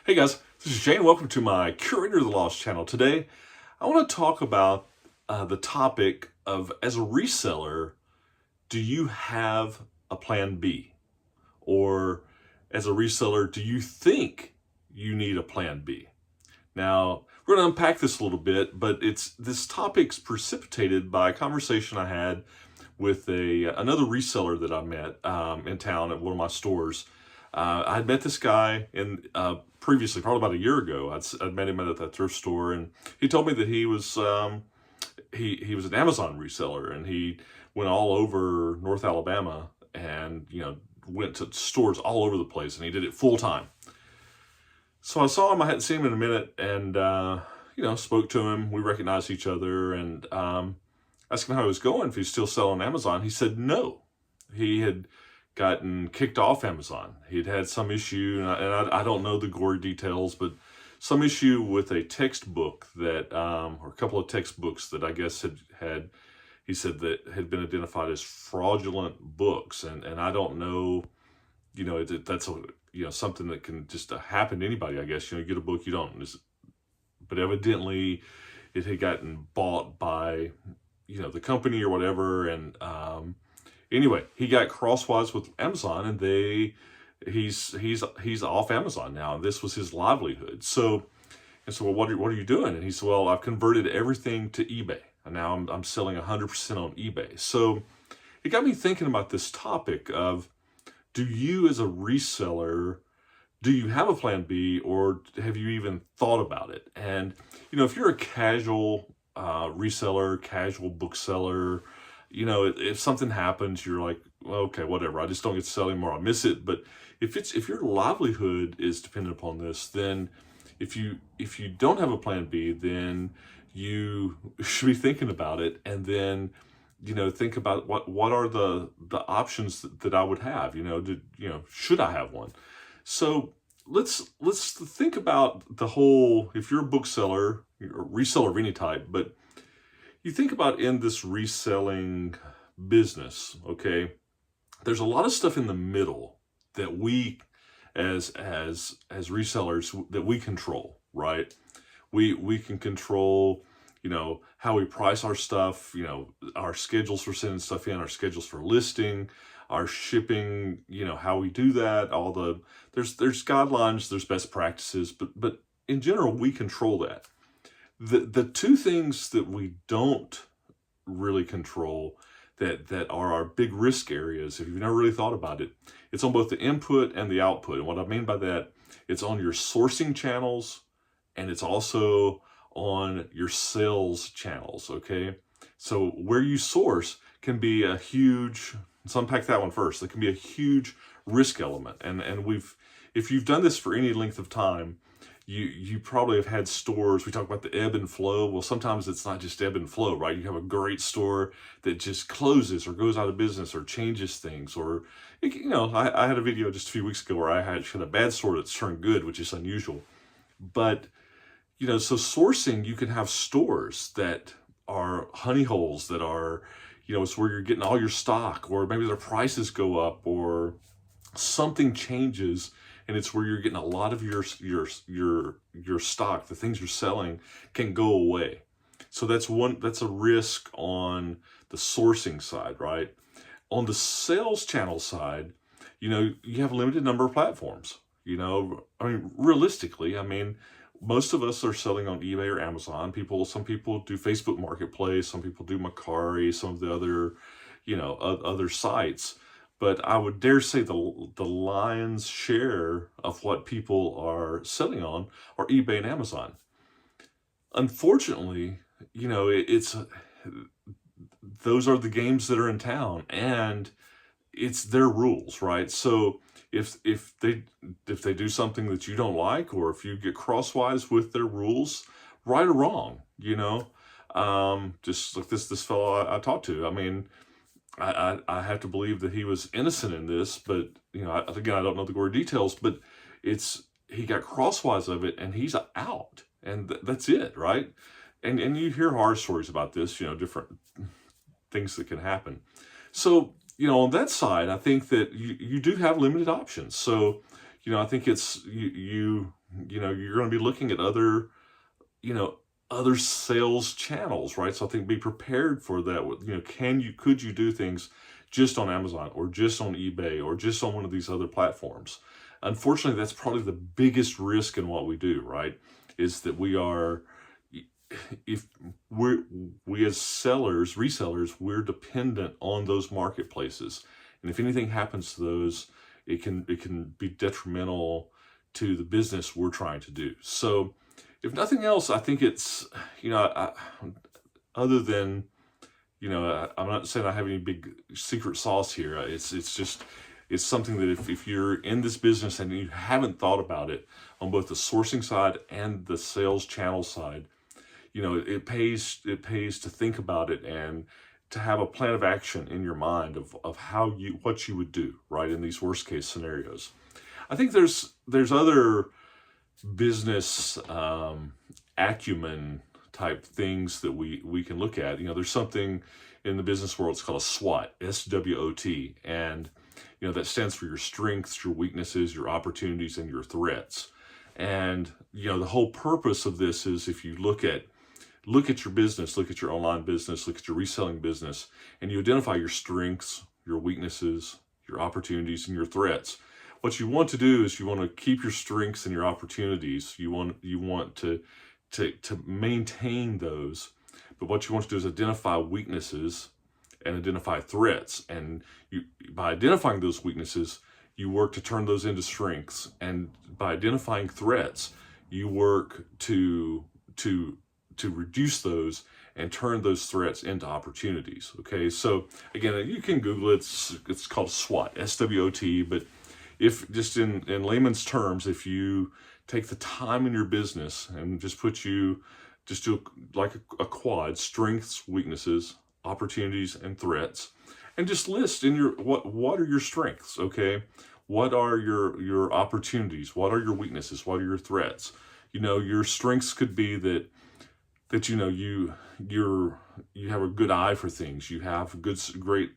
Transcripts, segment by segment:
Hey guys, this is Shane. Welcome to my Curator of the Lost channel. Today, I want to talk about the topic of, as a reseller, do you have a plan B? Or as a reseller, do you think you need a plan B? Now, we're going to unpack this a little bit, but this topic's precipitated by a conversation I had with another reseller that I met in town at one of my stores. I had met this guy previously, probably about a year ago. I'd met him at that thrift store, and he told me that he was he was an Amazon reseller, and he went all over North Alabama, and went to stores all over the place, and he did it full time. So I saw him. I hadn't seen him in a minute, and spoke to him. We recognized each other, and asked him how he was going, if he's still selling Amazon. He said no. He had gotten kicked off Amazon. He'd had some issue, and I don't know the gory details, but some issue with a textbook that, or a couple of textbooks that I guess he said that had been identified as fraudulent books, and I don't know, that's something that can just happen to anybody, I guess. You get a book, you don't, but evidently it had gotten bought by, the company or whatever, and anyway, he got crosswise with Amazon, and he's off Amazon now, and this was his livelihood. So, well, what are you doing? And he said, well, I've converted everything to eBay, and now I'm selling 100% on eBay. So it got me thinking about this topic of, do you as a reseller, do you have a plan B, or have you even thought about it? And if you're a casual reseller, casual bookseller, if something happens, you're like, well, okay, whatever. I just don't get to sell anymore. I miss it. But if your livelihood is dependent upon this, then if you don't have a plan B, then you should be thinking about it, and then think about what are the options that I would have. Should I have one? So let's think about the whole. If you're a bookseller or reseller of any type, but you think about in this reselling business, okay, there's a lot of stuff in the middle that we as resellers that we control, right? We can control, how we price our stuff, our schedules for sending stuff in, our schedules for listing, our shipping, how we do that, there's guidelines, there's best practices, but in general, we control that. The two things that we don't really control that are our big risk areas, if you've never really thought about it, it's on both the input and the output. And what I mean by that, it's on your sourcing channels, and it's also on your sales channels, okay? So where you source can be a huge, let's unpack that one first. It can be a huge risk element. And if you've done this for any length of time, you probably have had stores, we talk about the ebb and flow. Well, sometimes it's not just ebb and flow, right? You have a great store that just closes or goes out of business or changes things. Or, I had a video just a few weeks ago where I had a bad store that's turned good, which is unusual. But, so sourcing, you can have stores that are honey holes, that are, it's where you're getting all your stock, or maybe their prices go up, or something changes, and it's where you're getting a lot of your stock, the things you're selling, can go away. So that's a risk on the sourcing side, right? On the sales channel side, you have a limited number of platforms. Realistically, most of us are selling on eBay or Amazon. Some people do Facebook Marketplace, some people do Macari, some of the other, other sites. But I would dare say the lion's share of what people are selling on are eBay and Amazon. Unfortunately, those are the games that are in town, and it's their rules, right? So if they do something that you don't like, or if you get crosswise with their rules, right or wrong, just like this fellow I talked to, I have to believe that he was innocent in this, but again, I don't know the gory details, but he got crosswise of it, and he's out, and that's it, right? And you hear horror stories about this, different things that can happen. So on that side, I think that you do have limited options. So I think it's you you're going to be looking at other, you know, other sales channels, right? So I think be prepared for that. Could you do things just on Amazon or just on eBay or just on one of these other platforms? Unfortunately, that's probably the biggest risk in what we do, right? Is that if we as resellers, we're dependent on those marketplaces. And if anything happens to those, it can be detrimental to the business we're trying to do. So if nothing else, I think it's, other than, I'm not saying I have any big secret sauce here. It's something that if you're in this business and you haven't thought about it on both the sourcing side and the sales channel side, it pays to think about it and to have a plan of action in your mind of what you would do, right, in these worst case scenarios. I think there's other business acumen type things that we can look at. There's something in the business world, it's called a SWOT, SWOT, and that stands for your strengths, your weaknesses, your opportunities, and your threats. And the whole purpose of this is, if you look at your business, look at your online business, look at your reselling business, and you identify your strengths, your weaknesses, your opportunities, and your threats. What you want to do is you want to keep your strengths and your opportunities. You want to maintain those. But what you want to do is identify weaknesses and identify threats. And by identifying those weaknesses, you work to turn those into strengths. And by identifying threats, you work to reduce those and turn those threats into opportunities. Okay, so again, you can Google it. It's called SWOT, SWOT. But if just in layman's terms, if you take the time in your business and just do like a quad: strengths, weaknesses, opportunities, and threats, and just list in your what are your strengths, okay? What are your opportunities? What are your weaknesses? What are your threats? Your strengths could be that you have a good eye for things. You have great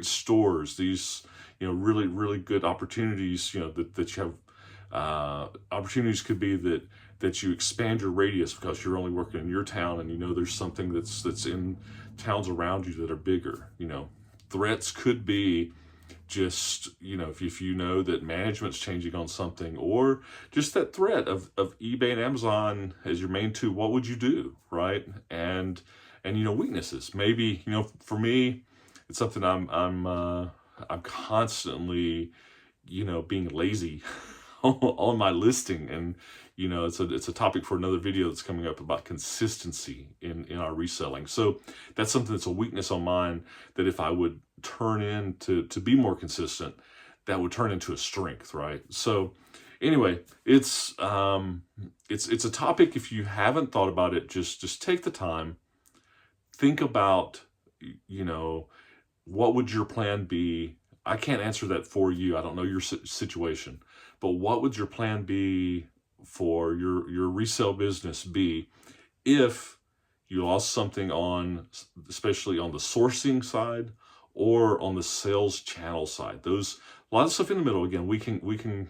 stores. These really, really good opportunities. That you have opportunities could be that you expand your radius because you're only working in your town, and there's something that's in towns around you that are bigger. Threats could be just if you know that management's changing on something, or just that threat of eBay and Amazon as your main two. What would you do, right? And weaknesses. Maybe for me, it's something I'm constantly being lazy on my listing, and it's a topic for another video that's coming up about consistency in our reselling. So that's something that's a weakness on mine, that if I would turn in to be more consistent, that would turn into a strength, right? So anyway, it's a topic. If you haven't thought about it, just take the time, think about what would your plan be. I can't answer that for you. I don't know your situation, but what would your plan be for your resale business be if you lost something especially on the sourcing side or on the sales channel side? A lot of stuff in the middle, again, we can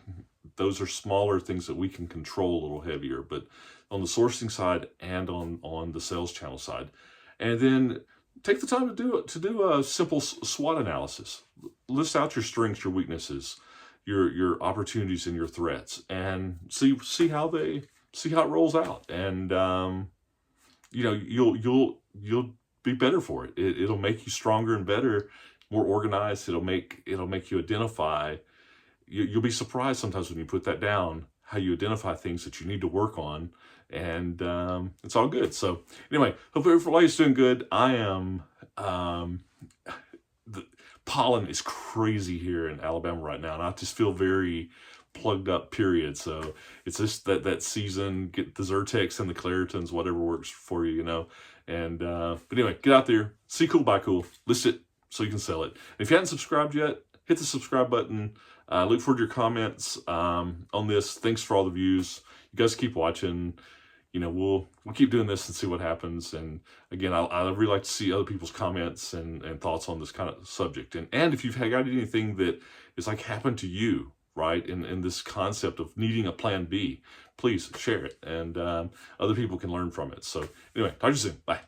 those are smaller things that we can control a little heavier, but on the sourcing side and on the sales channel side. And then take the time to do a simple SWOT analysis. List out your strengths, your weaknesses, your opportunities, and your threats, and see how it rolls out. And you'll be better for it. It'll make you stronger and better, more organized. It'll make you identify. You'll be surprised sometimes when you put that down, how you identify things that you need to work on, and it's all good. So anyway, hope everybody's doing good. I am. The pollen is crazy here in Alabama right now, and I just feel very plugged up, period. So it's just that season. Get the Zyrtex and the Claritins, whatever works for you, And but anyway, get out there, see cool, buy cool, list it so you can sell it. And if you haven't subscribed yet, hit the subscribe button. Look forward to your comments on this. Thanks for all the views. You guys keep watching. We'll keep doing this and see what happens. And again, I really like to see other people's comments and thoughts on this kind of subject. And if you've got anything that is like happened to you, right? In this concept of needing a plan B. Please share it, and other people can learn from it. So anyway, talk to you soon. Bye.